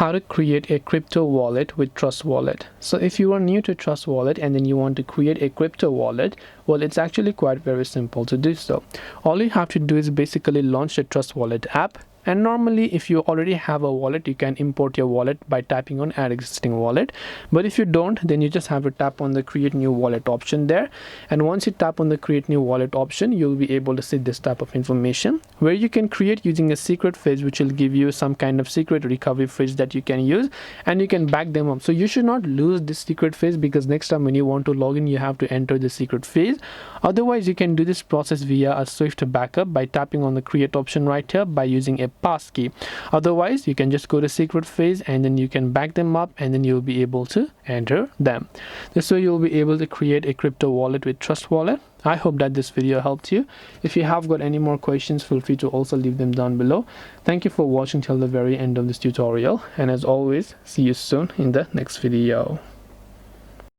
how to create a crypto wallet with Trust Wallet. So if you are new to Trust Wallet and then you want to create a crypto wallet, well, it's actually quite very simple to do so. All you have to do is basically launch the Trust Wallet app. And normally if you already have a wallet, you can import your wallet by tapping on add existing wallet. But if you don't, then you just have to tap on the create new wallet option there. And once you tap on the create new wallet option, you'll be able to see this type of information where you can create using a secret phrase, which will give you some kind of secret recovery phrase that you can use, and you can back them up. So you should not lose this secret phrase, because next time when you want to log in, you have to enter the secret phrase. Otherwise, you can do this process via a Swift backup by tapping on the create option right here by using a passkey. Otherwise, you can just go to secret phrase and then you can back them up, and then you'll be able to enter them. This way you'll be able to create a crypto wallet with Trust Wallet. I hope that this video helped you. If you have got any more questions, feel free to also leave them down below. Thank you for watching till the very end of this tutorial, and as always, see you soon in the next video.